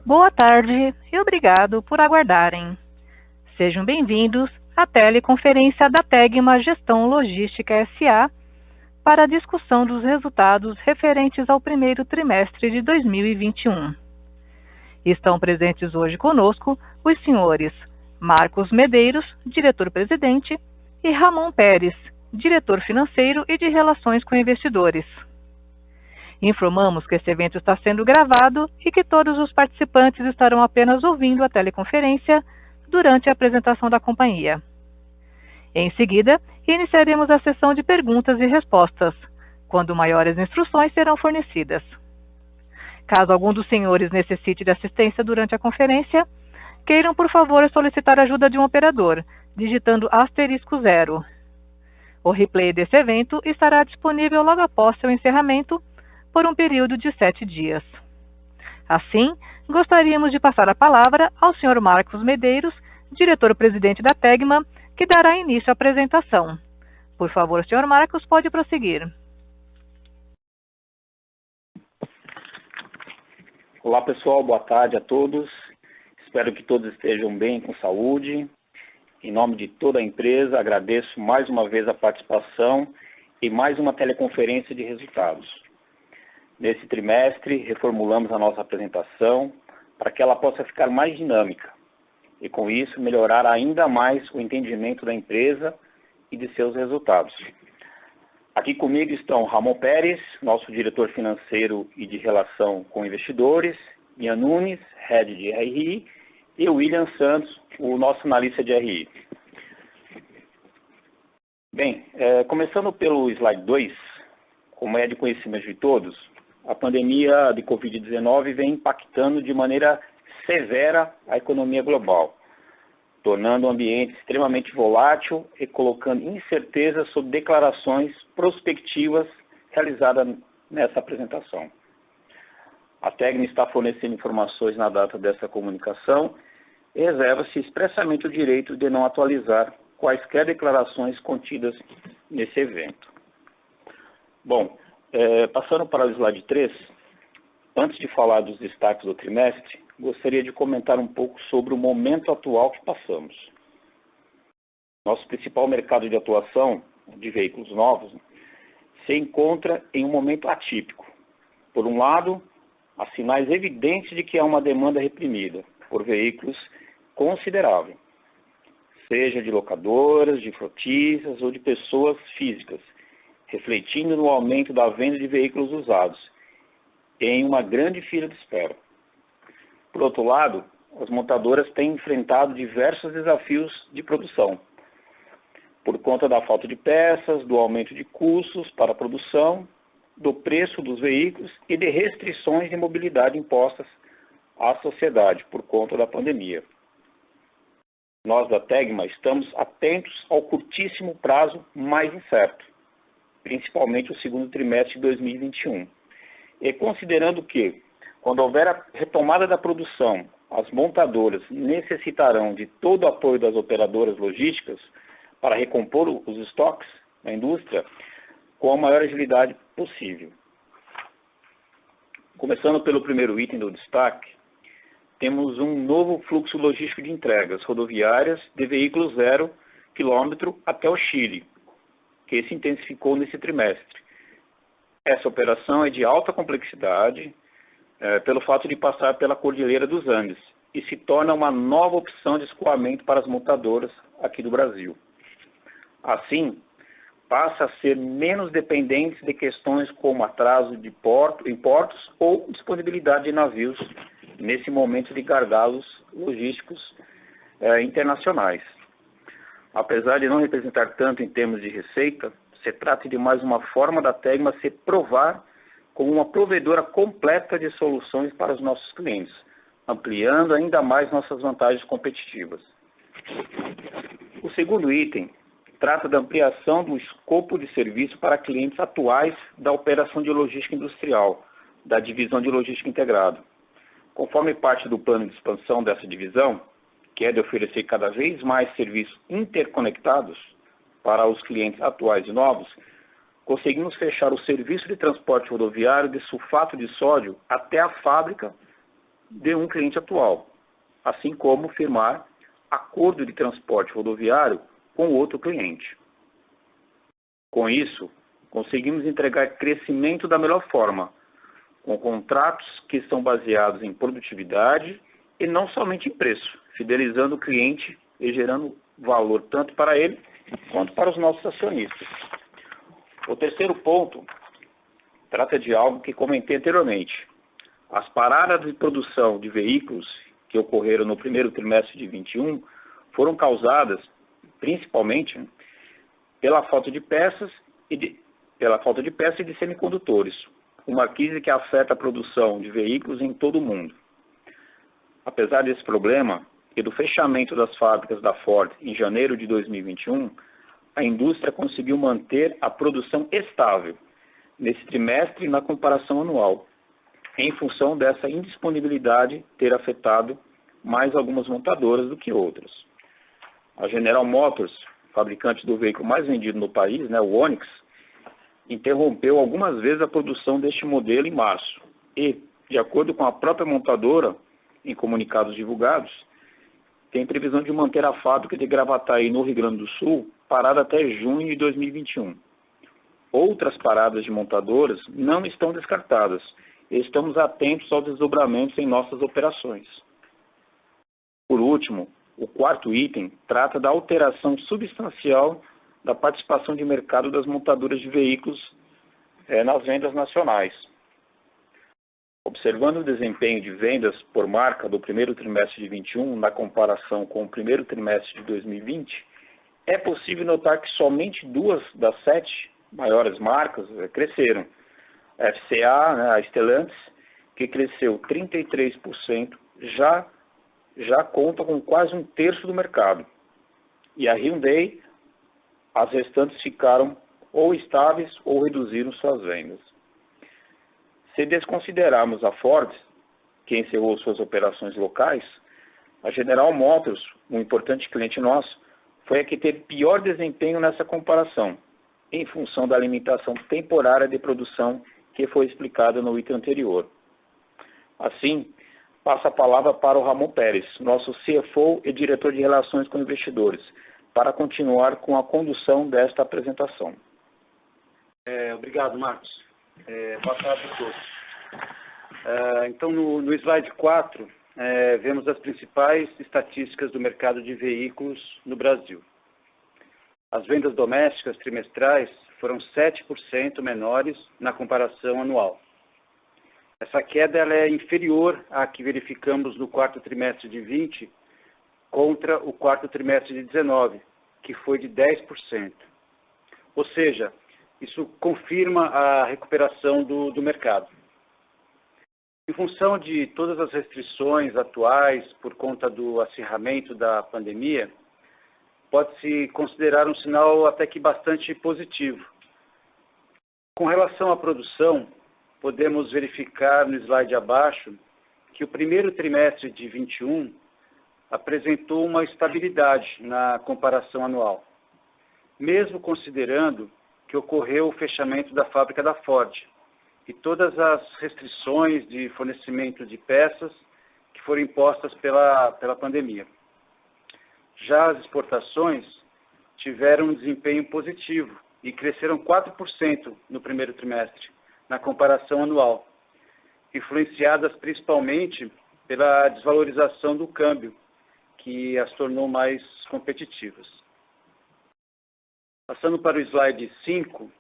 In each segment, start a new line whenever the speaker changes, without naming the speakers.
Boa tarde e obrigado por aguardarem. Sejam bem-vindos à teleconferência da Tegma Gestão Logística S.A. para a discussão dos resultados referentes ao primeiro trimestre de 2021. Estão presentes hoje conosco os senhores Marcos Medeiros, diretor-presidente, e Ramon Pérez, diretor financeiro e de Relações com Investidores. Informamos que esse evento está sendo gravado e que todos os participantes estarão apenas ouvindo a teleconferência durante a apresentação da companhia. Em seguida, iniciaremos a sessão de perguntas e respostas, quando maiores instruções serão fornecidas. Caso algum dos senhores necessite de assistência durante a conferência, queiram, por favor, solicitar a ajuda de um operador, digitando *0. O replay desse evento estará disponível logo após seu encerramento, por um período de 7 dias. Assim, gostaríamos de passar a palavra ao Sr. Marcos Medeiros, diretor-presidente da Tegma, que dará início à apresentação. Por favor, Sr. Marcos, pode prosseguir.
Olá pessoal, boa tarde a todos. Espero que todos estejam bem, com saúde. Em nome de toda a empresa, agradeço mais uma vez a participação e mais uma teleconferência de resultados. Nesse trimestre, reformulamos a nossa apresentação para que ela possa ficar mais dinâmica e, com isso, melhorar ainda mais o entendimento da empresa e de seus resultados. Aqui comigo estão Ramon Pérez, nosso diretor financeiro e de relação com investidores, Ian Nunes, head de RI, e o William Santos, o nosso analista de RI. Bem, começando pelo slide 2, como é de conhecimento de todos, a pandemia de Covid-19 vem impactando de maneira severa a economia global, tornando o ambiente extremamente volátil e colocando incerteza sobre declarações prospectivas realizadas nessa apresentação. A Tegma está fornecendo informações na data dessa comunicação e reserva-se expressamente o direito de não atualizar quaisquer declarações contidas nesse evento. Bom, passando para o slide 3, antes de falar dos destaques do trimestre, gostaria de comentar um pouco sobre o momento atual que passamos. Nosso principal mercado de atuação de veículos novos se encontra em um momento atípico. Por um lado, há sinais evidentes de que há uma demanda reprimida por veículos considerável, seja de locadoras, de frotistas ou de pessoas físicas, refletindo no aumento da venda de veículos usados, em uma grande fila de espera. Por outro lado, as montadoras têm enfrentado diversos desafios de produção, por conta da falta de peças, do aumento de custos para a produção, do preço dos veículos e de restrições de mobilidade impostas à sociedade por conta da pandemia. Nós da Tegma estamos atentos ao curtíssimo prazo mais incerto, principalmente o segundo trimestre de 2021. E considerando que, quando houver a retomada da produção, as montadoras necessitarão de todo o apoio das operadoras logísticas para recompor os estoques na indústria com a maior agilidade possível. Começando pelo primeiro item do destaque, temos um novo fluxo logístico de entregas rodoviárias de veículos 0 km até o Chile, que se intensificou nesse trimestre. Essa operação é de alta complexidade, pelo fato de passar pela Cordilheira dos Andes, e se torna uma nova opção de escoamento para as montadoras aqui do Brasil. Assim, passa a ser menos dependentes de questões como atraso de em portos ou disponibilidade de navios nesse momento de gargalos logísticos internacionais. Apesar de não representar tanto em termos de receita, se trata de mais uma forma da Tegma se provar como uma provedora completa de soluções para os nossos clientes, ampliando ainda mais nossas vantagens competitivas. O segundo item trata da ampliação do escopo de serviço para clientes atuais da operação de logística industrial, da divisão de logística integrada. Conforme parte do plano de expansão dessa divisão, que é de oferecer cada vez mais serviços interconectados para os clientes atuais e novos, conseguimos fechar o serviço de transporte rodoviário de sulfato de sódio até a fábrica de um cliente atual, assim como firmar acordo de transporte rodoviário com outro cliente. Com isso, conseguimos entregar crescimento da melhor forma, com contratos que são baseados em produtividade e não somente em preço, fidelizando o cliente e gerando valor tanto para ele quanto para os nossos acionistas. O terceiro ponto trata de algo que comentei anteriormente. As paradas de produção de veículos que ocorreram no primeiro trimestre de 2021 foram causadas principalmente pela falta de peças e de semicondutores, uma crise que afeta a produção de veículos em todo o mundo. Apesar desse problema e do fechamento das fábricas da Ford em janeiro de 2021, a indústria conseguiu manter a produção estável nesse trimestre na comparação anual, em função dessa indisponibilidade ter afetado mais algumas montadoras do que outras. A General Motors, fabricante do veículo mais vendido no país, o Onix, interrompeu algumas vezes a produção deste modelo em março e, de acordo com a própria montadora, em comunicados divulgados, tem previsão de manter a fábrica de Gravataí, no Rio Grande do Sul, parada até junho de 2021. Outras paradas de montadoras não estão descartadas e estamos atentos aos desdobramentos em nossas operações. Por último, o quarto item trata da alteração substancial da participação de mercado das montadoras de veículos nas vendas nacionais. Observando o desempenho de vendas por marca do primeiro trimestre de 2021 na comparação com o primeiro trimestre de 2020, é possível notar que somente 2 das 7 maiores marcas cresceram. A FCA, a Stellantis, que cresceu 33%, já conta com quase 1/3 do mercado. E a Hyundai, as restantes ficaram ou estáveis ou reduziram suas vendas. Se desconsiderarmos a Ford, que encerrou suas operações locais, a General Motors, um importante cliente nosso, foi a que teve pior desempenho nessa comparação, em função da limitação temporária de produção que foi explicada no item anterior. Assim, passo a palavra para o Ramon Pérez, nosso CFO e diretor de Relações com Investidores, para continuar com a condução desta apresentação.
Obrigado, Marcos. Boa tarde a todos. Então, no slide 4, vemos as principais estatísticas do mercado de veículos no Brasil. As vendas domésticas trimestrais foram 7% menores na comparação anual. Essa queda ela é inferior à que verificamos no quarto trimestre de 20 contra o quarto trimestre de 19, que foi de 10%. Ou seja, isso confirma a recuperação do mercado. Em função de todas as restrições atuais por conta do acirramento da pandemia, pode-se considerar um sinal até que bastante positivo. Com relação à produção, podemos verificar no slide abaixo que o primeiro trimestre de 21 apresentou uma estabilidade na comparação anual, mesmo considerando que ocorreu o fechamento da fábrica da Ford e todas as restrições de fornecimento de peças que foram impostas pela pandemia. Já as exportações tiveram um desempenho positivo e cresceram 4% no primeiro trimestre, na comparação anual, influenciadas principalmente pela desvalorização do câmbio, que as tornou mais competitivas. Passando para o slide 5,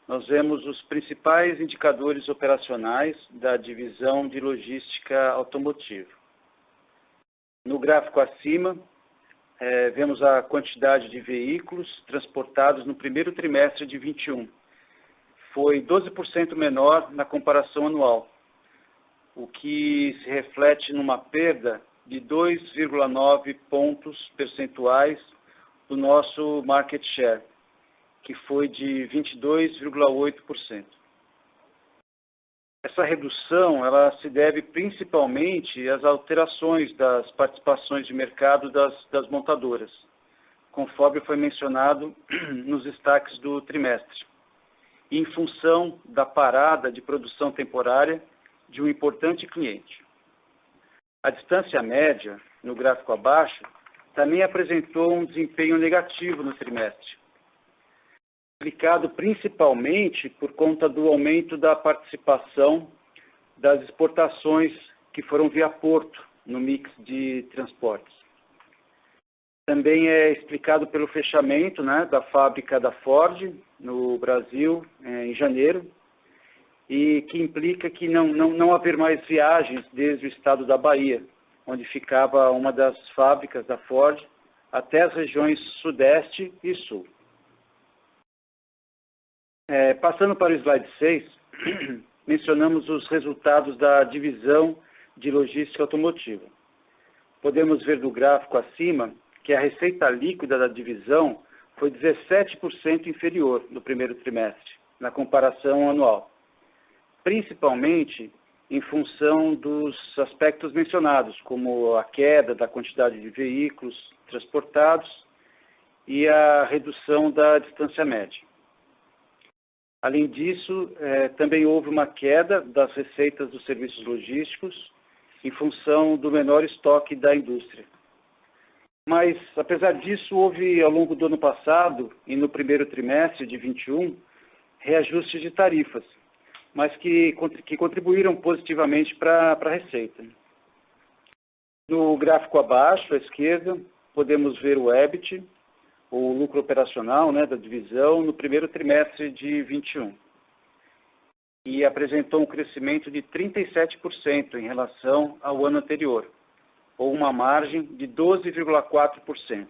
nós vemos os principais indicadores operacionais da divisão de logística automotiva. No gráfico acima, vemos a quantidade de veículos transportados no primeiro trimestre de 21. Foi 12% menor na comparação anual, o que se reflete numa perda de 2,9 pontos percentuais do nosso market share, que foi de 22,8%. Essa redução ela se deve principalmente às alterações das participações de mercado das montadoras, conforme foi mencionado nos destaques do trimestre, em função da parada de produção temporária de um importante cliente. A distância média, no gráfico abaixo, também apresentou um desempenho negativo no trimestre, explicado principalmente por conta do aumento da participação das exportações que foram via porto no mix de transportes. Também é explicado pelo fechamento, né, da fábrica da Ford no Brasil em janeiro, e que implica que não haver mais viagens desde o estado da Bahia, onde ficava uma das fábricas da Ford, até as regiões Sudeste e Sul. Passando para o slide 6, mencionamos os resultados da divisão de logística automotiva. Podemos ver do gráfico acima que a receita líquida da divisão foi 17% inferior no primeiro trimestre, na comparação anual, principalmente em função dos aspectos mencionados, como a queda da quantidade de veículos transportados e a redução da distância média. Além disso, também houve uma queda das receitas dos serviços logísticos em função do menor estoque da indústria. Mas, apesar disso, houve ao longo do ano passado e no primeiro trimestre de 21, reajustes de tarifas, mas que contribuíram positivamente para a receita. No gráfico abaixo, à esquerda, podemos ver o EBIT, o lucro operacional, né, da divisão, no primeiro trimestre de 21. E apresentou um crescimento de 37% em relação ao ano anterior, ou uma margem de 12,4%.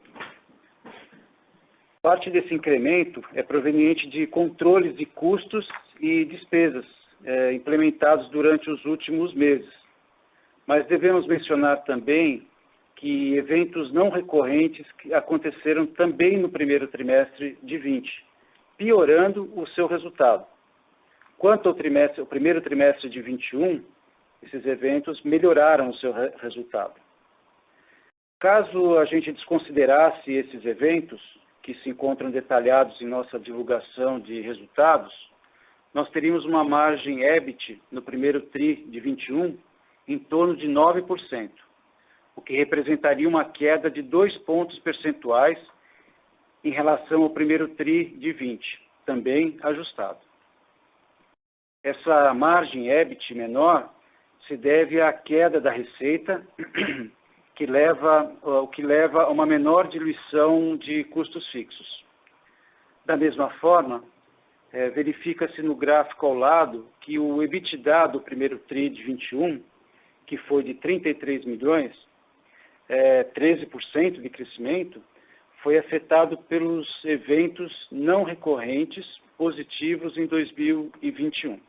Parte desse incremento é proveniente de controles de custos e despesas implementados durante os últimos meses. Mas devemos mencionar também que eventos não recorrentes aconteceram também no primeiro trimestre de 20, piorando o seu resultado. Quanto ao primeiro trimestre de 21, esses eventos melhoraram o seu resultado. Caso a gente desconsiderasse esses eventos, que se encontram detalhados em nossa divulgação de resultados, nós teríamos uma margem EBIT no primeiro TRI de 21 em torno de 9%, o que representaria uma queda de 2 pontos percentuais em relação ao primeiro TRI de 20, também ajustado. Essa margem EBIT menor se deve à queda da receita, o que leva a uma menor diluição de custos fixos. Da mesma forma, verifica-se no gráfico ao lado que o EBITDA do primeiro TRI de 21, que foi de 33 milhões, 13% de crescimento, foi afetado pelos eventos não recorrentes positivos em 2021.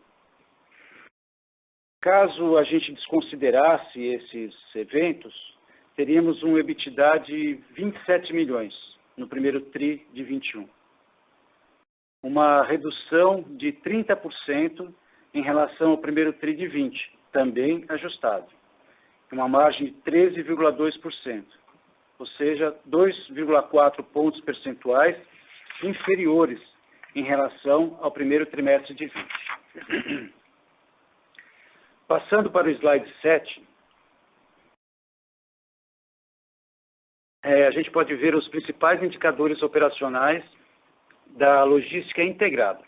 Caso a gente desconsiderasse esses eventos, teríamos um EBITDA de 27 milhões no primeiro TRI de 21. Uma redução de 30% em relação ao primeiro TRI de 20, também ajustado. Uma margem de 13,2%, ou seja, 2,4 pontos percentuais inferiores em relação ao primeiro trimestre de 20. Passando para o slide 7, a gente pode ver os principais indicadores operacionais da logística integrada.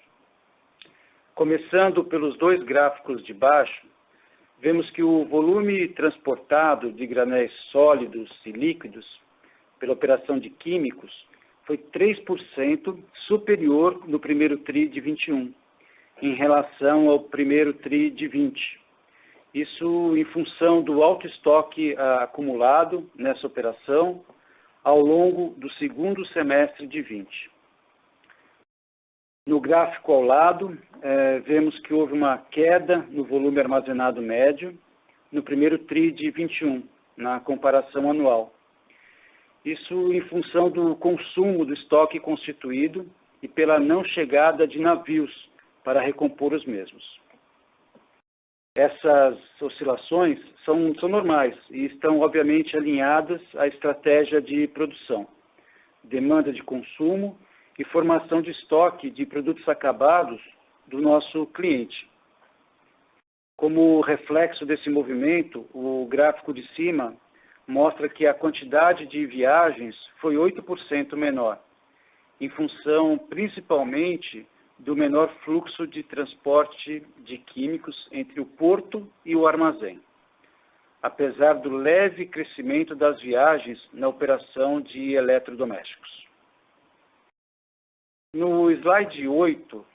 Começando pelos dois gráficos de baixo, vemos que o volume transportado de granéis sólidos e líquidos pela operação de químicos foi 3% superior no primeiro TRI de 21, em relação ao primeiro TRI de 20. Isso em função do alto estoque acumulado nessa operação ao longo do segundo semestre de 20. No gráfico ao lado, vemos que houve uma queda no volume armazenado médio no primeiro TRI de 21, na comparação anual. Isso em função do consumo do estoque constituído e pela não chegada de navios para recompor os mesmos. Essas oscilações são normais e estão, obviamente, alinhadas à estratégia de produção, demanda de consumo e formação de estoque de produtos acabados do nosso cliente. Como reflexo desse movimento, o gráfico de cima mostra que a quantidade de viagens foi 8% menor, em função principalmente do menor fluxo de transporte de químicos entre o porto e o armazém, apesar do leve crescimento das viagens na operação de eletrodomésticos. No slide 8,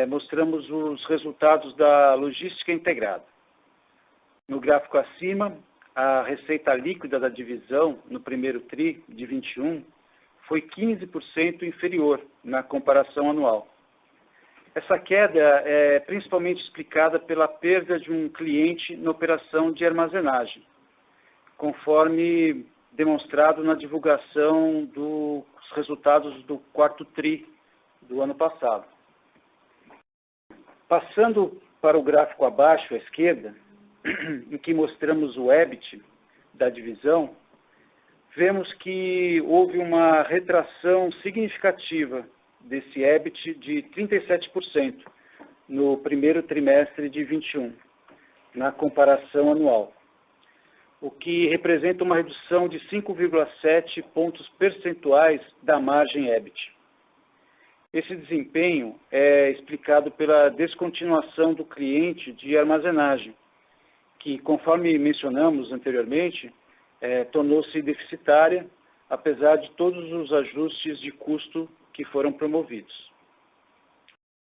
mostramos os resultados da logística integrada. No gráfico acima, a receita líquida da divisão no primeiro TRI de 21 foi 15% inferior na comparação anual. Essa queda é principalmente explicada pela perda de um cliente na operação de armazenagem, conforme demonstrado na divulgação dos resultados do quarto TRI do ano passado. Passando para o gráfico abaixo à esquerda, em que mostramos o EBIT da divisão, vemos que houve uma retração significativa desse EBIT de 37% no primeiro trimestre de 21, na comparação anual, o que representa uma redução de 5,7 pontos percentuais da margem EBIT. Esse desempenho é explicado pela descontinuação do cliente de armazenagem, que, conforme mencionamos anteriormente, tornou-se deficitária, apesar de todos os ajustes de custo que foram promovidos.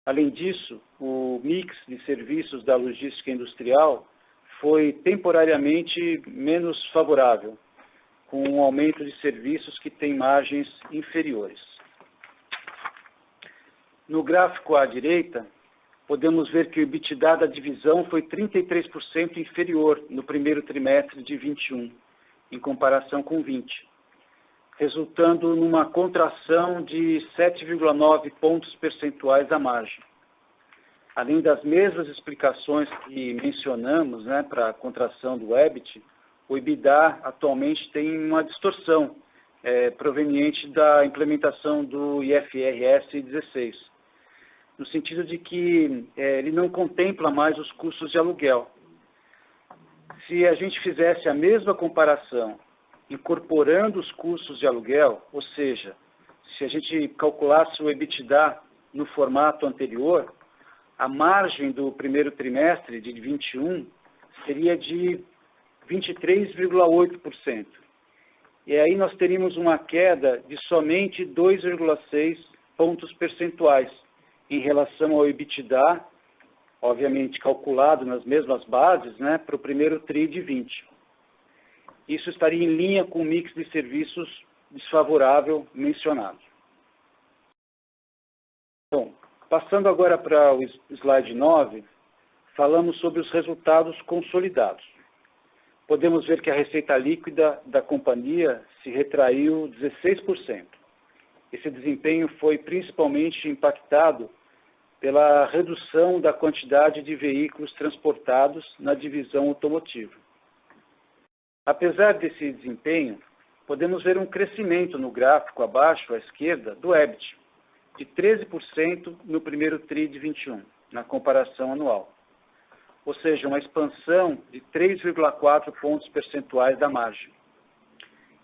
Além disso, o mix de serviços da logística industrial foi temporariamente menos favorável, com um aumento de serviços que têm margens inferiores. No gráfico à direita, podemos ver que o EBITDA da divisão foi 33% inferior no primeiro trimestre de 21, em comparação com 20, resultando numa contração de 7,9 pontos percentuais da margem. Além das mesmas explicações que mencionamos, para a contração do EBIT, o EBITDA atualmente tem uma distorção proveniente da implementação do IFRS 16, no sentido de que ele não contempla mais os custos de aluguel. Se a gente fizesse a mesma comparação, incorporando os custos de aluguel, ou seja, se a gente calculasse o EBITDA no formato anterior, a margem do primeiro trimestre de 21 seria de 23,8%. E aí nós teríamos uma queda de somente 2,6 pontos percentuais em relação ao EBITDA, obviamente calculado nas mesmas bases, para o primeiro TRI de 20. Isso estaria em linha com o mix de serviços desfavorável mencionado. Bom, passando agora para o slide 9, falamos sobre os resultados consolidados. Podemos ver que a receita líquida da companhia se retraiu 16%. Esse desempenho foi principalmente impactado pela redução da quantidade de veículos transportados na divisão automotiva. Apesar desse desempenho, podemos ver um crescimento no gráfico abaixo à esquerda do EBIT, de 13% no primeiro TRI de 21, na comparação anual. Ou seja, uma expansão de 3,4 pontos percentuais da margem.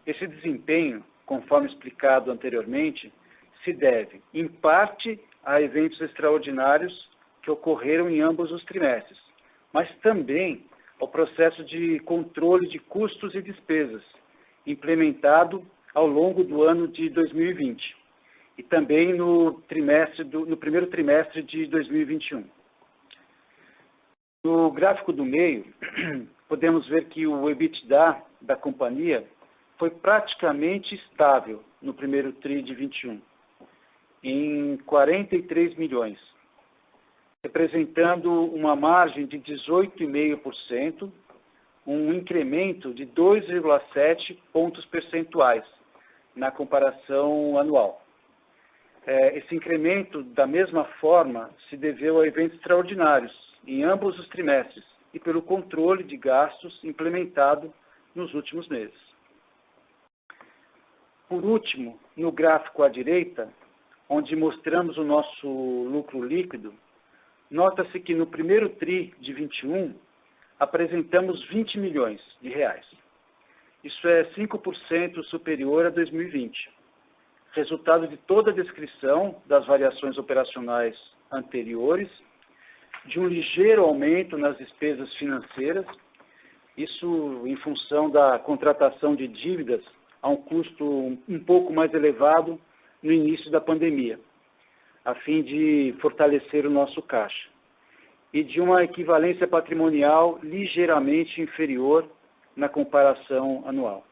Esse desempenho, conforme explicado anteriormente, se deve, em parte, a eventos extraordinários que ocorreram em ambos os trimestres, mas também ao processo de controle de custos e despesas, implementado ao longo do ano de 2020, e também no primeiro trimestre de 2021. No gráfico do meio, podemos ver que o EBITDA da companhia foi praticamente estável no primeiro TRI de 21, em 43 milhões, representando uma margem de 18,5%, um incremento de 2,7 pontos percentuais na comparação anual. Esse incremento, da mesma forma, se deveu a eventos extraordinários em ambos os trimestres e pelo controle de gastos implementado nos últimos meses. Por último, no gráfico à direita, onde mostramos o nosso lucro líquido, nota-se que no primeiro TRI de 21, apresentamos 20 milhões de reais. Isso é 5% superior a 2020, resultado de toda a descrição das variações operacionais anteriores, de um ligeiro aumento nas despesas financeiras, isso em função da contratação de dívidas a um custo um pouco mais elevado no início da pandemia, a fim de fortalecer o nosso caixa, e de uma equivalência patrimonial ligeiramente inferior na comparação anual.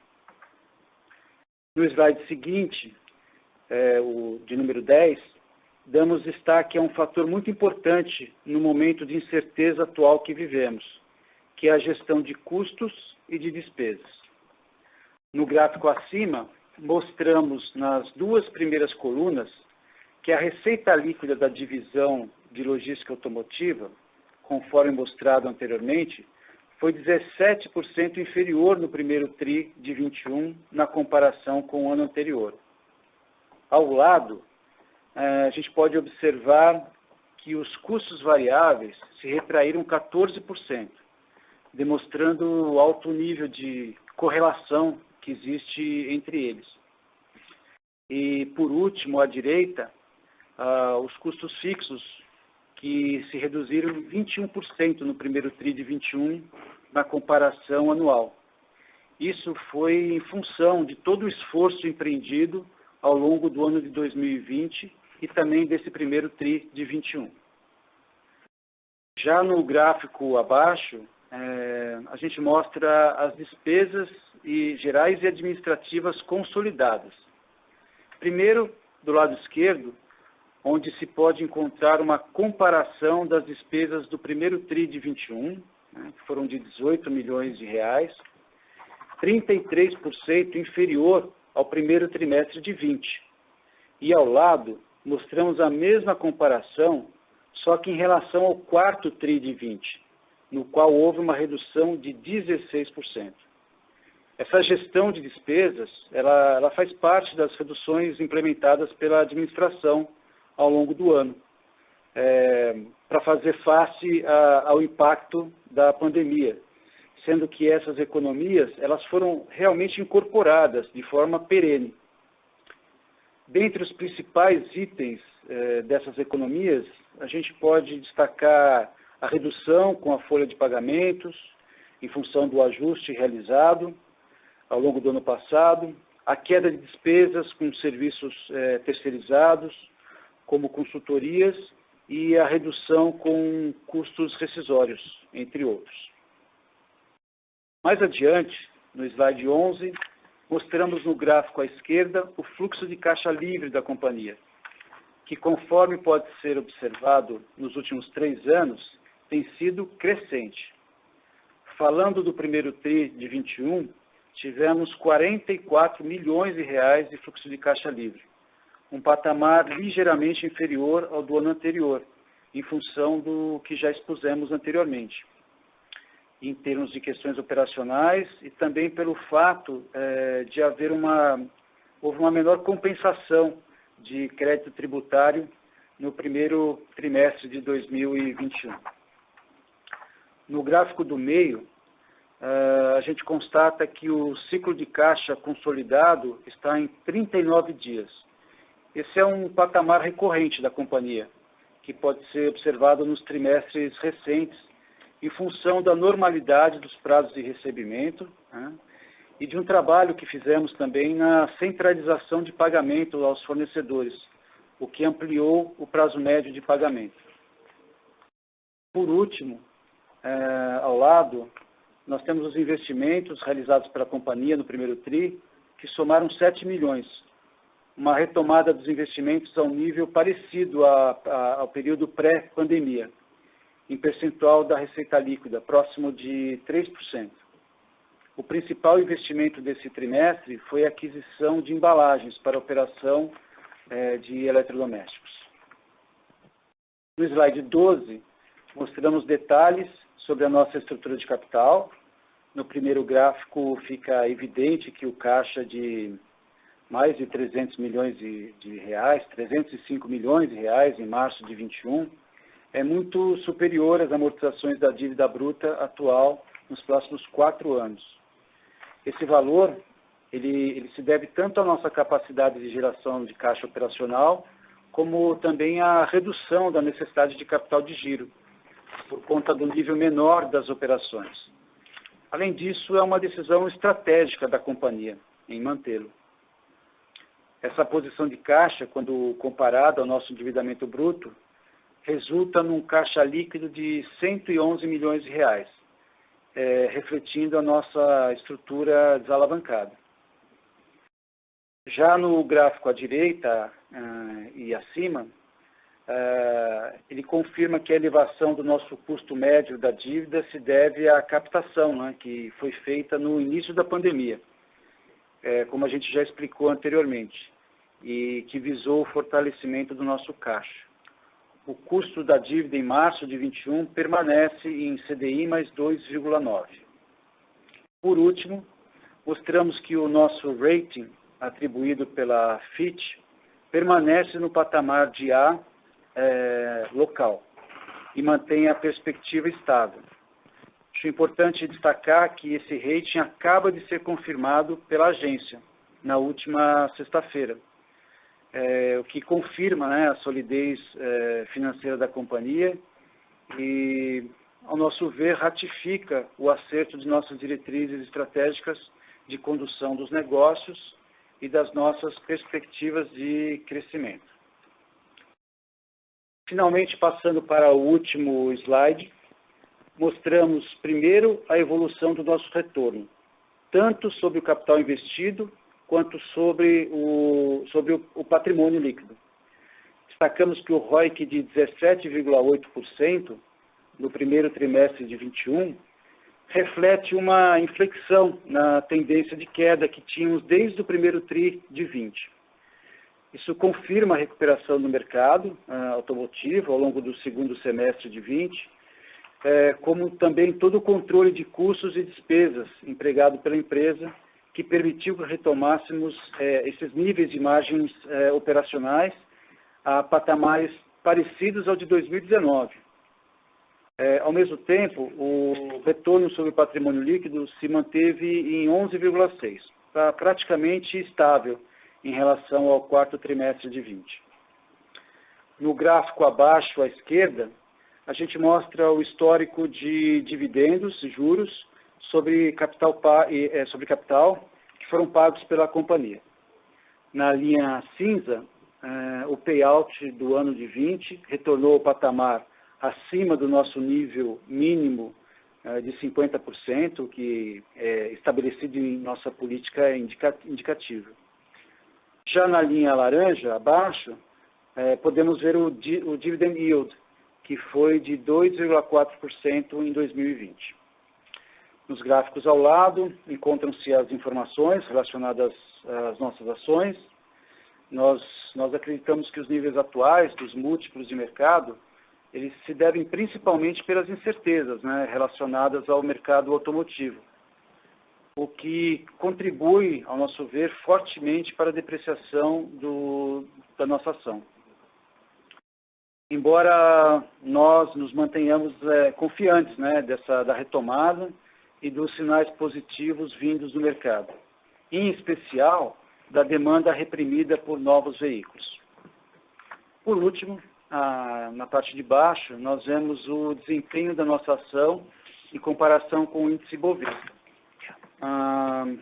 No slide seguinte, o de número 10, damos destaque a um fator muito importante no momento de incerteza atual que vivemos, que é a gestão de custos e de despesas. No gráfico acima, mostramos nas duas primeiras colunas que a receita líquida da divisão de logística automotiva, conforme mostrado anteriormente, foi 17% inferior no primeiro TRI de 21 na comparação com o ano anterior. Ao lado, a gente pode observar que os custos variáveis se retraíram 14%, demonstrando o alto nível de correlação que existe entre eles. E, por último, à direita, os custos fixos, que se reduziram 21% no primeiro TRI de 21 na comparação anual. Isso foi em função de todo o esforço empreendido ao longo do ano de 2020 e também desse primeiro TRI de 21. Já no gráfico abaixo, a gente mostra as despesas gerais e administrativas consolidadas. Primeiro, do lado esquerdo, onde se pode encontrar uma comparação das despesas do primeiro TRI de 21, que foram de 18 milhões de reais, 33% inferior ao primeiro trimestre de 20. E ao lado, mostramos a mesma comparação, só que em relação ao quarto TRI de 20, no qual houve uma redução de 16%. Essa gestão de despesas, ela faz parte das reduções implementadas pela administração ao longo do ano, para fazer face ao impacto da pandemia, sendo que essas economias elas foram realmente incorporadas de forma perene. Dentre os principais itens dessas economias, a gente pode destacar a redução com a folha de pagamentos, em função do ajuste realizado ao longo do ano passado, a queda de despesas com serviços terceirizados, como consultorias, e a redução com custos rescisórios, entre outros. Mais adiante, no slide 11, mostramos no gráfico à esquerda o fluxo de caixa livre da companhia, que, conforme pode ser observado nos últimos 3 anos, tem sido crescente. Falando do primeiro TRI de 21, tivemos 44 milhões de reais de fluxo de caixa livre, um patamar ligeiramente inferior ao do ano anterior, em função do que já expusemos anteriormente, em termos de questões operacionais e também pelo fato de houve uma menor compensação de crédito tributário no primeiro trimestre de 2021. No gráfico do meio, a gente constata que o ciclo de caixa consolidado está em 39 dias. Esse é um patamar recorrente da companhia, que pode ser observado nos trimestres recentes, em função da normalidade dos prazos de recebimento, e de um trabalho que fizemos também na centralização de pagamento aos fornecedores, o que ampliou o prazo médio de pagamento. Por último, ao lado, nós temos os investimentos realizados pela companhia no primeiro TRI, que somaram 7 milhões, uma retomada dos investimentos a um nível parecido ao período pré-pandemia, em percentual da receita líquida, próximo de 3%. O principal investimento desse trimestre foi a aquisição de embalagens para operação de eletrodomésticos. No slide 12, mostramos detalhes sobre a nossa estrutura de capital. No primeiro gráfico fica evidente que o caixa de mais de 300 milhões de reais, 305 milhões de reais em março de 21, é muito superior às amortizações da dívida bruta atual nos próximos 4 anos. Esse valor ele se deve tanto à nossa capacidade de geração de caixa operacional, como também à redução da necessidade de capital de giro, por conta do nível menor das operações. Além disso, é uma decisão estratégica da companhia em mantê-lo. Essa posição de caixa, quando comparada ao nosso endividamento bruto, resulta num caixa líquido de 111 milhões de reais, refletindo a nossa estrutura desalavancada. Já no gráfico à direita e acima, ele confirma que a elevação do nosso custo médio da dívida se deve à captação, né, que foi feita no início da pandemia, como a gente já explicou anteriormente, e que visou o fortalecimento do nosso caixa. O custo da dívida em março de 21 permanece em CDI mais 2,9. Por último, mostramos que o nosso rating, atribuído pela Fitch, permanece no patamar de A local e mantém a perspectiva estável. Acho importante destacar que esse rating acaba de ser confirmado pela agência na última sexta-feira, o que confirma, né, a solidez financeira da companhia e, ao nosso ver, ratifica o acerto de nossas diretrizes estratégicas de condução dos negócios e das nossas perspectivas de crescimento. Finalmente, passando para o último slide, mostramos primeiro a evolução do nosso retorno, tanto sobre o capital investido, quanto sobre o patrimônio líquido. Destacamos que o ROIC de 17,8% no primeiro trimestre de 21 reflete uma inflexão na tendência de queda que tínhamos desde o primeiro TRI de 20. Isso confirma a recuperação do mercado automotivo ao longo do segundo semestre de 20, como também todo o controle de custos e despesas empregado pela empresa, que permitiu que retomássemos esses níveis de margens operacionais a patamares parecidos ao de 2019. Ao mesmo tempo, o retorno sobre o patrimônio líquido se manteve em 11,6%, praticamente estável em relação ao quarto trimestre de 20. No gráfico abaixo à esquerda, a gente mostra o histórico de dividendos e juros sobre capital que foram pagos pela companhia. Na linha cinza, o payout do ano de 20 retornou ao patamar acima do nosso nível mínimo de 50%, que é estabelecido em nossa política indicativa. Já na linha laranja, abaixo, podemos ver o dividend yield, que foi de 2,4% em 2020. Nos gráficos ao lado, encontram-se as informações relacionadas às nossas ações. Nós acreditamos que os níveis atuais dos múltiplos de mercado, eles se devem principalmente pelas incertezas, né, relacionadas ao mercado automotivo, o que contribui, ao nosso ver, fortemente para a depreciação da nossa ação. Embora nós nos mantenhamos confiantes, né, da retomada e dos sinais positivos vindos do mercado, em especial da demanda reprimida por novos veículos. Por último, na parte de baixo, nós vemos o desempenho da nossa ação em comparação com o índice Bovespa.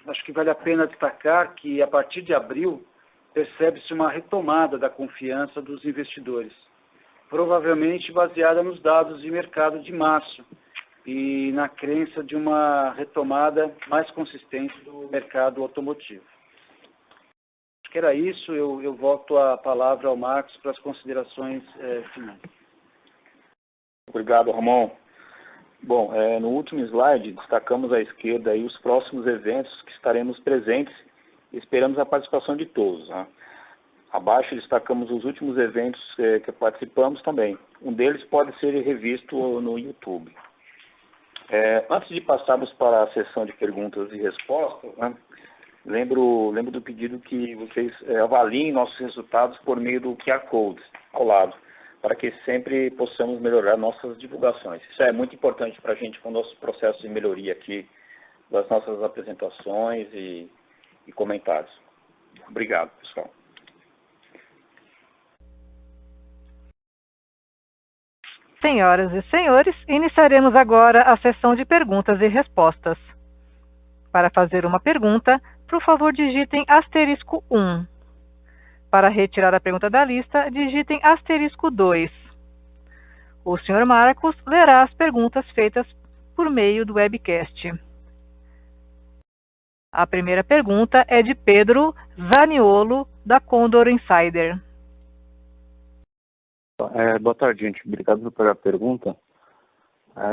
Acho que vale a pena destacar que, a partir de abril, percebe-se uma retomada da confiança dos investidores, provavelmente baseada nos dados de mercado de março e na crença de uma retomada mais consistente do mercado automotivo. Acho que era isso, eu volto a palavra ao Marcos para as considerações finais.
Obrigado, Ramon. Bom, no último slide, destacamos à esquerda aí os próximos eventos que estaremos presentes e esperamos a participação de todos, né? Abaixo destacamos os últimos eventos que participamos também. Um deles pode ser revisto no YouTube. Antes de passarmos para a sessão de perguntas e respostas, né, lembro do pedido que vocês avaliem nossos resultados por meio do QR Code ao lado. para que sempre possamos melhorar nossas divulgações. Isso é muito importante para a gente com o nosso processo de melhoria aqui das nossas apresentações e comentários. Obrigado, pessoal.
Senhoras e senhores, iniciaremos agora a sessão de perguntas e respostas. Para fazer uma pergunta, por favor, digitem *1. Para retirar a pergunta da lista, digitem *2. O Sr. Marcos lerá as perguntas feitas por meio do webcast. A primeira pergunta é de Pedro Zaniolo, da Condor Insider.
Boa tarde, gente. Obrigado pela pergunta.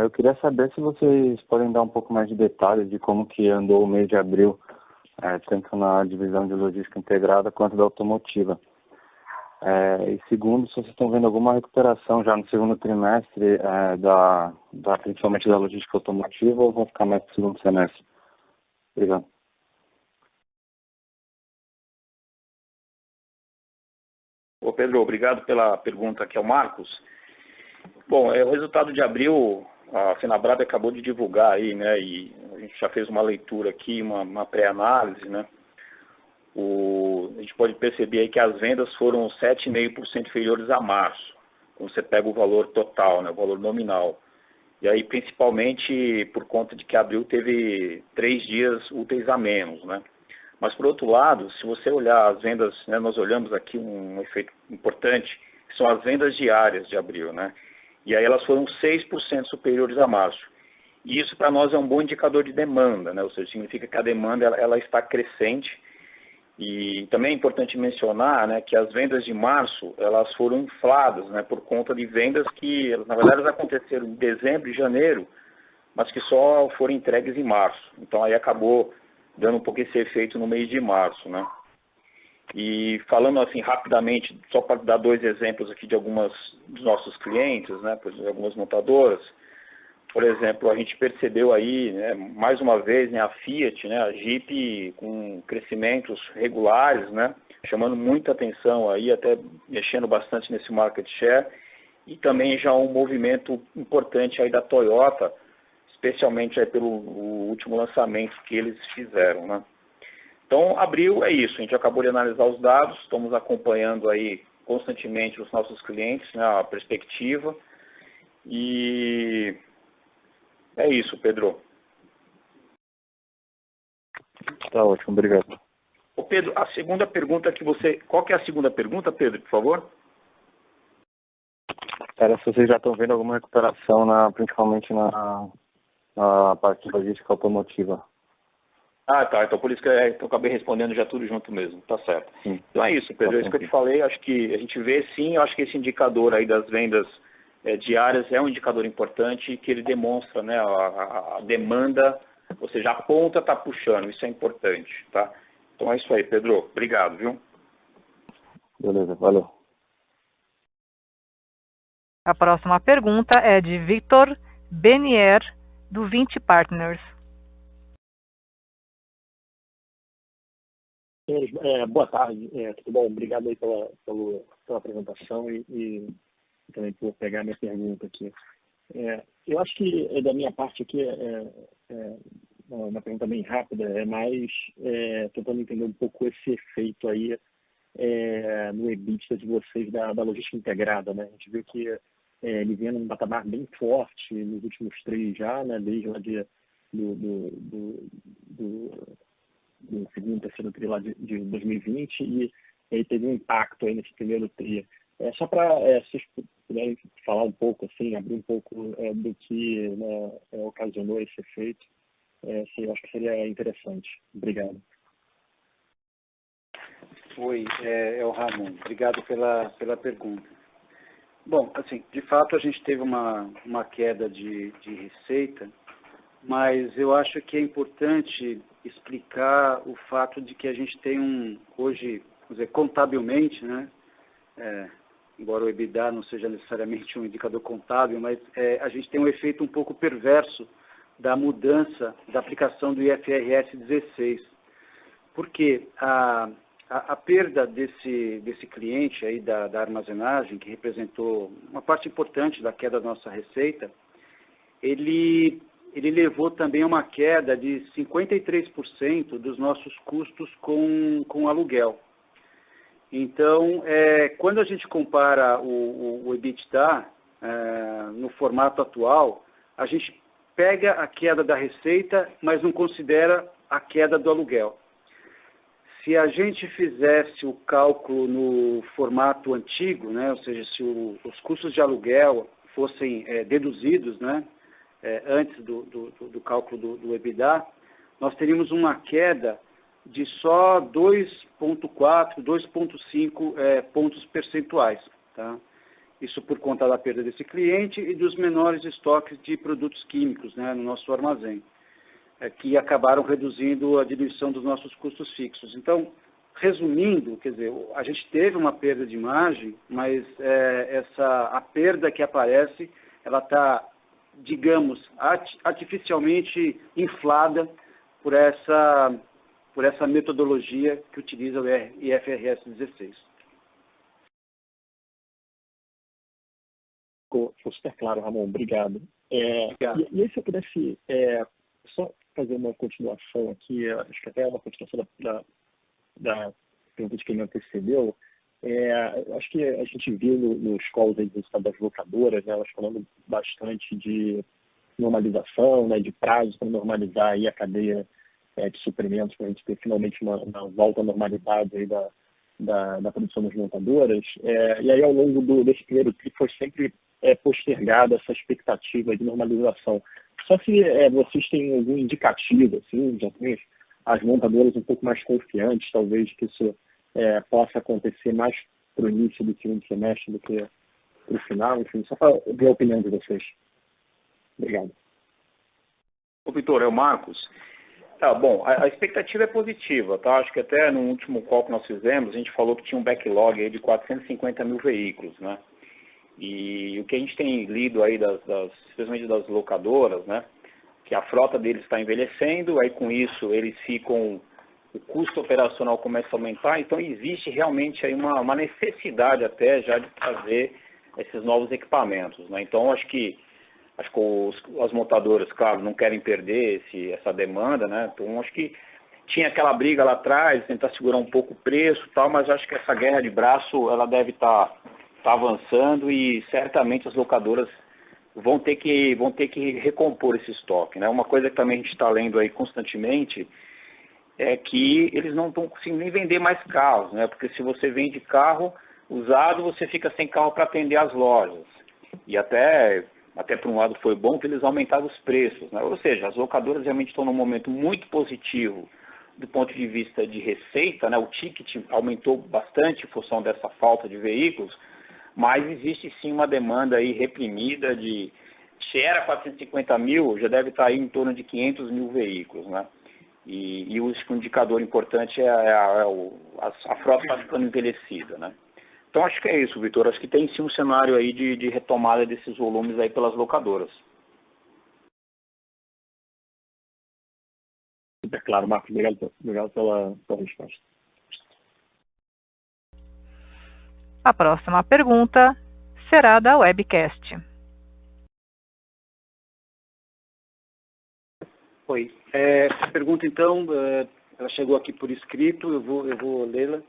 Eu queria saber se vocês podem dar um pouco mais de detalhes de como que andou o mês de abril, tanto na divisão de logística integrada quanto da automotiva. E segundo, se vocês estão vendo alguma recuperação já no segundo trimestre, principalmente da logística automotiva, ou vão ficar mais para o segundo semestre? Obrigado.
Ô Pedro, obrigado pela pergunta aqui ao Marcos. Bom, o resultado de abril, a Fenabrave acabou de divulgar aí, né, e a gente já fez uma leitura aqui, uma pré-análise, né. A gente pode perceber aí que as vendas foram 7,5% inferiores a março, quando você pega o valor total, né, o valor nominal. E aí, principalmente por conta de que abril teve 3 dias úteis a menos, né. Mas, por outro lado, se você olhar as vendas, né, nós olhamos aqui um efeito importante, que são as vendas diárias de abril, né? E aí elas foram 6% superiores a março. E isso para nós é um bom indicador de demanda, né? Ou seja, significa que a demanda ela está crescente. E também é importante mencionar, né, que as vendas de março elas foram infladas, né, por conta de vendas que, na verdade, elas aconteceram em dezembro e janeiro, mas que só foram entregues em março. Então aí acabou dando um pouco esse efeito no mês de março, né? E falando assim rapidamente, só para dar 2 exemplos aqui de algumas dos nossos clientes, né, por exemplo, algumas montadoras. Por exemplo, a gente percebeu aí, né, mais uma vez, né, a Fiat, né, a Jeep com crescimentos regulares, né, chamando muita atenção aí, até mexendo bastante nesse market share, e também já um movimento importante aí da Toyota, especialmente aí pelo último lançamento que eles fizeram, né. Então, abril é isso, a gente acabou de analisar os dados, estamos acompanhando aí constantemente os nossos clientes, né, a perspectiva, e é isso, Pedro.
Tá ótimo, obrigado.
Ô Pedro, a segunda pergunta que você... Qual que é a segunda pergunta, Pedro, por favor?
Era se vocês já estão vendo alguma recuperação, principalmente na parte de logística automotiva.
Ah, tá. Então por isso que eu acabei respondendo já tudo junto mesmo. Tá certo.
Sim.
Então é isso, Pedro. É isso que eu te falei. Acho que a gente vê sim, eu acho que esse indicador aí das vendas diárias é um indicador importante que ele demonstra, né, a demanda, ou seja, a ponta está puxando. Isso é importante, tá? Então é isso aí, Pedro. Obrigado, viu?
Beleza, valeu.
A próxima pergunta é de Victor Benier, do 20 Partners.
Boa tarde, tudo bom? Obrigado aí pela apresentação e também por pegar minha pergunta aqui. Eu acho que da minha parte aqui, uma pergunta bem rápida, é mais tentando entender um pouco esse efeito aí no EBITDA de vocês da logística integrada, né? A gente viu que ele vinha num patamar bem forte nos últimos 3 já, né? Desde lá do segundo, terceiro tri lá de 2020 e aí teve um impacto aí nesse primeiro tri. Só para vocês puderem falar um pouco, assim, abrir um pouco do que, né, ocasionou esse efeito, eu acho que seria interessante. Obrigado.
Oi, é o Ramon. Obrigado pela pergunta. Bom, assim, de fato a gente teve uma queda de receita, mas eu acho que é importante explicar o fato de que a gente tem hoje, vamos dizer, contabilmente, né, embora o EBITDA não seja necessariamente um indicador contábil, mas a gente tem um efeito um pouco perverso da mudança da aplicação do IFRS 16. Porque a perda desse cliente aí da armazenagem, que representou uma parte importante da queda da nossa receita, ele levou também a uma queda de 53% dos nossos custos com aluguel. Então, quando a gente compara o EBITDA no formato atual, a gente pega a queda da receita, mas não considera a queda do aluguel. Se a gente fizesse o cálculo no formato antigo, né, ou seja, se os custos de aluguel fossem deduzidos, né, antes do cálculo do EBITDA, nós teríamos uma queda de só 2,4, 2,5 pontos percentuais. Tá? Isso por conta da perda desse cliente e dos menores estoques de produtos químicos, né, no nosso armazém, que acabaram reduzindo a diluição dos nossos custos fixos. Então, resumindo, quer dizer, a gente teve uma perda de margem, mas a perda que aparece, ela está, digamos, artificialmente inflada por essa metodologia que utiliza o IFRS 16.
Ficou super claro, Ramon. Obrigado.
Obrigado.
E aí, se eu pudesse só fazer uma continuação aqui, acho que até uma continuação da pergunta de quem me antecedeu. Acho que a gente viu nos calls aí do resultado das locadoras, né, elas falando bastante de normalização, né, de prazo para normalizar aí a cadeia de suprimentos, para a gente ter finalmente uma volta à normalidade aí da produção das montadoras. E aí, ao longo desse primeiro TRI, foi sempre postergada essa expectativa de normalização. Só se vocês têm algum indicativo, assim, já tem as montadoras um pouco mais confiantes, talvez, que isso possa acontecer mais para o início do segundo semestre do que para o final, enfim, só para ver a opinião de vocês. Obrigado.
Ô, Vitor, é o Marcos. Bom, a expectativa é positiva, tá? Acho que até no último call que nós fizemos, a gente falou que tinha um backlog aí de 450 mil veículos, né? E o que a gente tem lido aí, especialmente das locadoras, né? Que a frota deles está envelhecendo, aí com isso eles ficam, o custo operacional começa a aumentar, então existe realmente aí uma necessidade até já de trazer esses novos equipamentos, né? Então acho que as montadoras, claro, não querem perder essa demanda, né? Então acho que tinha aquela briga lá atrás, tentar segurar um pouco o preço e tal, mas acho que essa guerra de braço, ela deve estar avançando e certamente as locadoras vão ter que recompor esse estoque, né? Uma coisa que também a gente está lendo aí constantemente é que eles não estão conseguindo nem vender mais carros, né? Porque se você vende carro usado, você fica sem carro para atender as lojas. E até por um lado foi bom que eles aumentaram os preços, né? Ou seja, as locadoras realmente estão num momento muito positivo do ponto de vista de receita, né? O ticket aumentou bastante em função dessa falta de veículos, mas existe sim uma demanda aí reprimida se era 450 mil, já deve estar aí em torno de 500 mil veículos, né? E o indicador importante a frota está ficando envelhecida, né? Então acho que é isso, Vitor. Acho que tem sim um cenário aí de retomada desses volumes aí pelas locadoras.
Super claro, Marcos. Obrigado pela resposta.
A próxima pergunta será da webcast.
Oi. Essa pergunta, então, ela chegou aqui por escrito, eu vou lê-la.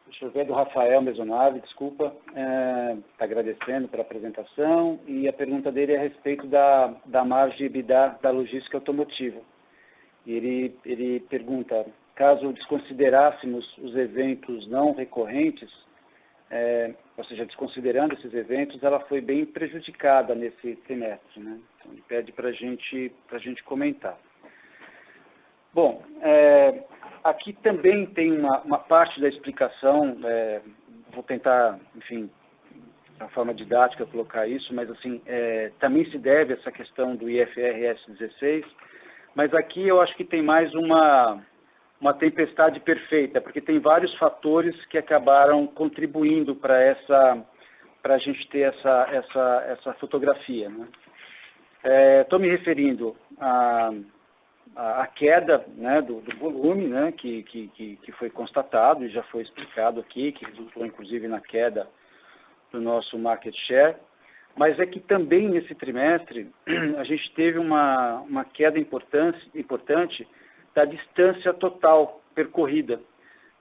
Deixa eu ver, do Rafael Mesonave, desculpa, está agradecendo pela apresentação, e a pergunta dele é a respeito da margem EBITDA da logística automotiva. E ele pergunta, caso desconsiderássemos os eventos não recorrentes, ou seja, desconsiderando esses eventos, ela foi bem prejudicada nesse trimestre, né? Então, ele pede para a gente comentar. Bom, aqui também tem uma parte da explicação, vou tentar, enfim, de uma forma didática colocar isso, mas assim, também se deve a essa questão do IFRS 16, mas aqui eu acho que tem mais uma tempestade perfeita, porque tem vários fatores que acabaram contribuindo para a gente ter essa fotografia, né? Estou me referindo a queda, né, do volume, né, que foi constatado e já foi explicado aqui, que resultou inclusive na queda do nosso market share, mas é que também nesse trimestre a gente teve uma queda importante da distância total percorrida,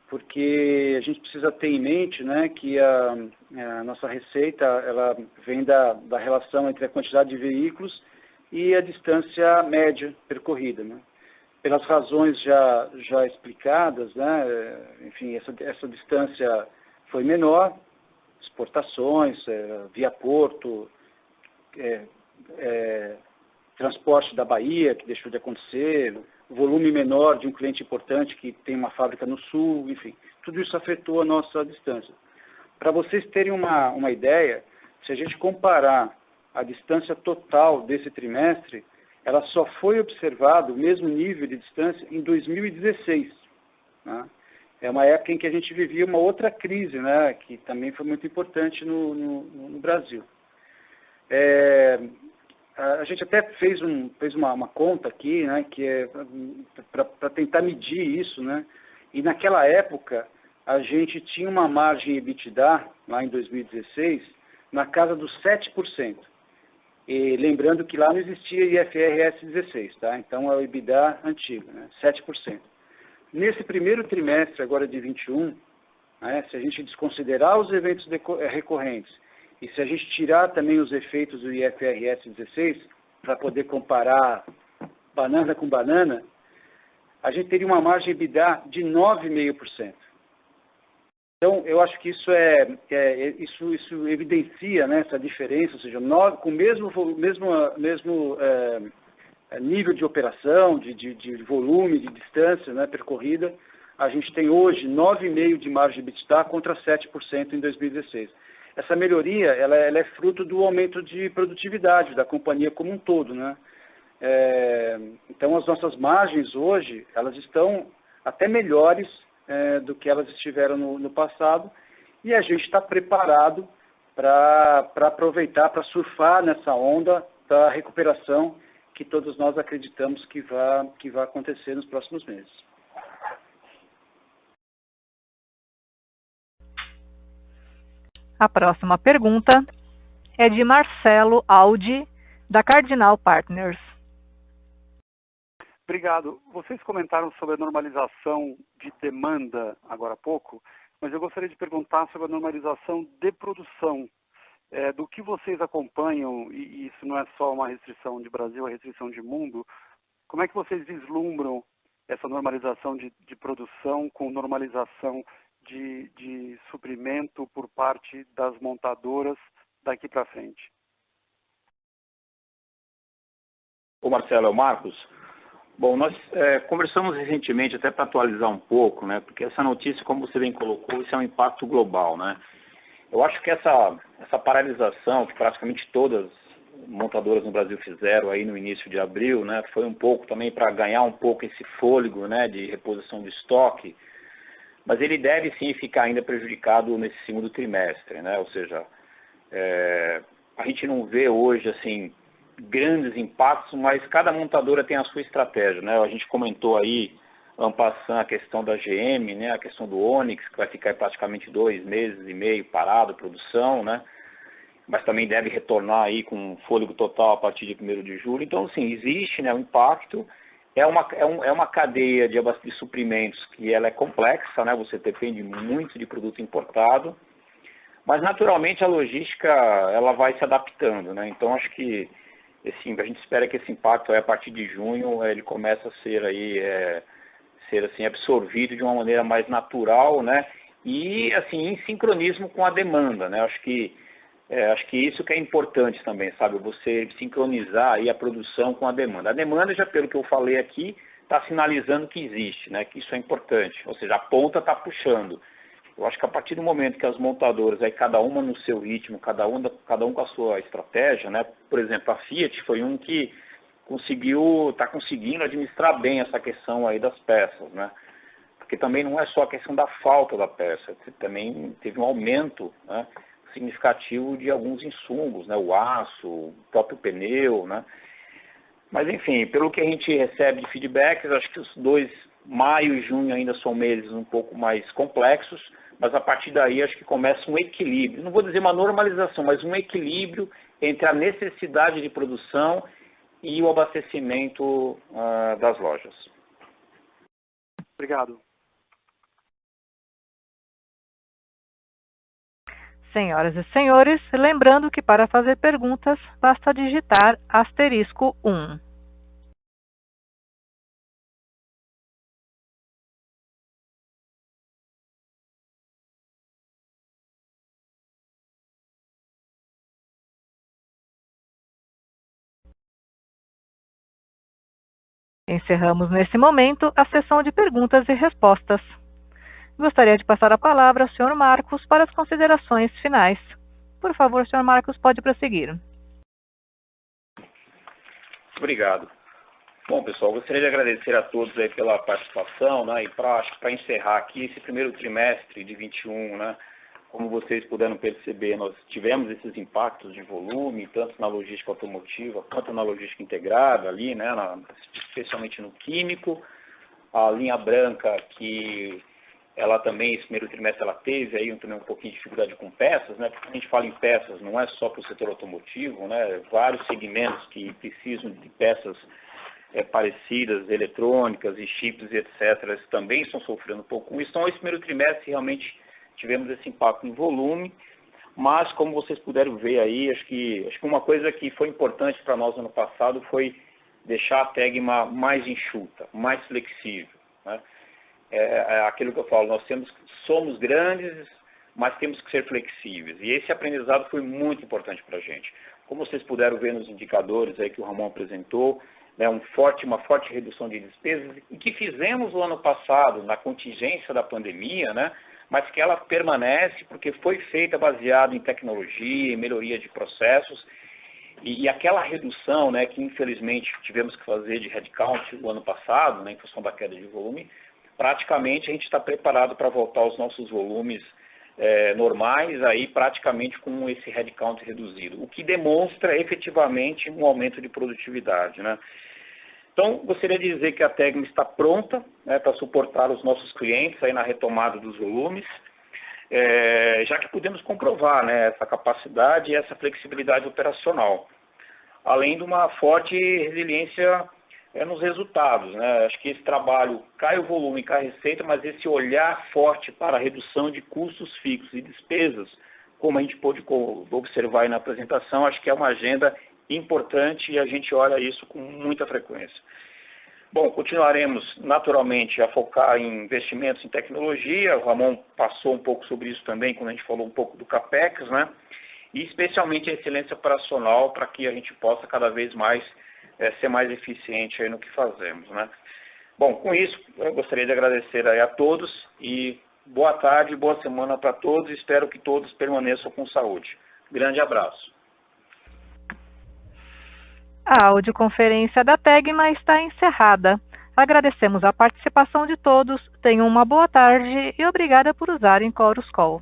porque a gente precisa ter em mente, né, que a nossa receita ela vem da relação entre a quantidade de veículos e a distância média percorrida, né? Pelas razões já explicadas, né, enfim, essa distância foi menor, exportações, via porto, transporte da Bahia, que deixou de acontecer, volume menor de um cliente importante que tem uma fábrica no sul, enfim, tudo isso afetou a nossa distância. Para vocês terem uma ideia, se a gente comparar a distância total desse trimestre, ela só foi observada o mesmo nível de distância em 2016. Né? É uma época em que a gente vivia uma outra crise, né, que também foi muito importante no Brasil. A gente até fez uma conta aqui, né, que é para tentar medir isso, né, e naquela época a gente tinha uma margem EBITDA, lá em 2016, na casa dos 7%. E lembrando que lá não existia IFRS 16, tá? Então é o EBITDA antigo, né, 7%. Nesse primeiro trimestre agora de 21, né, se a gente desconsiderar os eventos recorrentes e se a gente tirar também os efeitos do IFRS 16, para poder comparar banana com banana, a gente teria uma margem EBITDA de 9,5%. Então, eu acho que isso evidencia, né, essa diferença, ou seja, com o mesmo nível de operação, de volume, de distância, né, percorrida, a gente tem hoje 9,5% de margem EBITDA contra 7% em 2016. Essa melhoria ela é fruto do aumento de produtividade da companhia como um todo, né? Então, as nossas margens hoje, elas estão até melhores do que elas estiveram no passado, e a gente está preparado para aproveitar, para surfar nessa onda da recuperação que todos nós acreditamos que vai acontecer nos próximos meses.
A próxima pergunta é de Marcelo Aldi, da Cardinal Partners.
Obrigado. Vocês comentaram sobre a normalização de demanda agora há pouco, mas eu gostaria de perguntar sobre a normalização de produção. Do que vocês acompanham, e isso não é só uma restrição de Brasil, é restrição de mundo, como é que vocês vislumbram essa normalização de produção com normalização de suprimento por parte das montadoras daqui para frente?
Ô Marcelo, é o Marcos. Bom, nós conversamos recentemente até para atualizar um pouco, né? Porque essa notícia, como você bem colocou, isso é um impacto global, né? Eu acho que essa paralisação que praticamente todas as montadoras no Brasil fizeram aí no início de abril, né? Foi um pouco também para ganhar um pouco esse fôlego, né? De reposição de estoque, mas ele deve sim ficar ainda prejudicado nesse segundo trimestre, né? Ou seja, a gente não vê hoje assim grandes impactos, mas cada montadora tem a sua estratégia, né? A gente comentou aí, passando a questão da GM, né? A questão do Onix, que vai ficar praticamente 2 meses e meio parado a produção, né? Mas também deve retornar aí com fôlego total a partir de 1º de julho. Então, sim, existe, né, um impacto. É uma cadeia de suprimentos que ela é complexa, né? Você depende muito de produto importado, mas naturalmente a logística ela vai se adaptando, né? Então, acho que a gente espera que esse impacto a partir de junho ele comece a ser aí ser assim absorvido de uma maneira mais natural, né? E assim em sincronismo com a demanda, né? Acho que isso que é importante também, sabe? Você sincronizar aí a produção com a demanda. A demanda, já pelo que eu falei aqui, está sinalizando que existe, né? Que isso é importante. Ou seja, a ponta está puxando. Eu acho que a partir do momento que as montadoras, aí cada uma no seu ritmo, cada um com a sua estratégia, né? Por exemplo, a Fiat foi um que está conseguindo administrar bem essa questão aí das peças, né? Porque também não é só a questão da falta da peça, também teve um aumento, né, significativo de alguns insumos, né? O aço, o próprio pneu, né? Mas, enfim, pelo que a gente recebe de feedbacks, acho que os 2, maio e junho ainda são meses um pouco mais complexos, mas a partir daí acho que começa um equilíbrio, não vou dizer uma normalização, mas um equilíbrio entre a necessidade de produção e o abastecimento das lojas.
Obrigado.
Senhoras e senhores, lembrando que para fazer perguntas, basta digitar *1. Encerramos nesse momento a sessão de perguntas e respostas. Gostaria de passar a palavra ao Sr. Marcos para as considerações finais. Por favor, Sr. Marcos, pode prosseguir.
Obrigado. Bom, pessoal, gostaria de agradecer a todos aí pela participação, né, e para encerrar aqui esse primeiro trimestre de 21, né, como vocês puderam perceber, nós tivemos esses impactos de volume, tanto na logística automotiva quanto na logística integrada ali, né, especialmente no químico. A linha branca, que ela também, esse primeiro trimestre, ela teve aí também um pouquinho de dificuldade com peças, né, porque quando a gente fala em peças, não é só para o setor automotivo, né, vários segmentos que precisam de peças parecidas, eletrônicas e chips, etc., também estão sofrendo um pouco com isso. Então, esse primeiro trimestre, realmente, tivemos esse impacto em volume, mas, como vocês puderam ver aí, acho que uma coisa que foi importante para nós no ano passado foi deixar a Tegma mais enxuta, mais flexível, né? É aquilo que eu falo, nós somos grandes, mas temos que ser flexíveis. E esse aprendizado foi muito importante para a gente. Como vocês puderam ver nos indicadores aí que o Ramon apresentou, né, uma forte redução de despesas, e que fizemos no ano passado, na contingência da pandemia, né, mas que ela permanece porque foi feita baseada em tecnologia, em melhoria de processos, e aquela redução, né, que infelizmente tivemos que fazer de headcount o ano passado, né, em função da queda de volume, praticamente a gente está preparado para voltar aos nossos volumes normais, aí praticamente com esse headcount reduzido, o que demonstra efetivamente um aumento de produtividade, né? Então, gostaria de dizer que a Tegma está pronta, né, para suportar os nossos clientes aí na retomada dos volumes, já que podemos comprovar, né, essa capacidade e essa flexibilidade operacional, além de uma forte resiliência nos resultados, né? Acho que esse trabalho cai o volume, cai a receita, mas esse olhar forte para a redução de custos fixos e despesas, como a gente pôde observar aí na apresentação, acho que é uma agenda importante e a gente olha isso com muita frequência. Bom, continuaremos naturalmente a focar em investimentos em tecnologia, o Ramon passou um pouco sobre isso também quando a gente falou um pouco do CAPEX, né? E especialmente a excelência operacional para que a gente possa cada vez mais ser mais eficiente aí no que fazemos, né? Bom, com isso, eu gostaria de agradecer aí a todos e boa tarde, boa semana para todos, espero que todos permaneçam com saúde. Grande abraço.
A audioconferência da Tegma está encerrada. Agradecemos a participação de todos, tenham uma boa tarde e obrigada por usarem Chorus Call.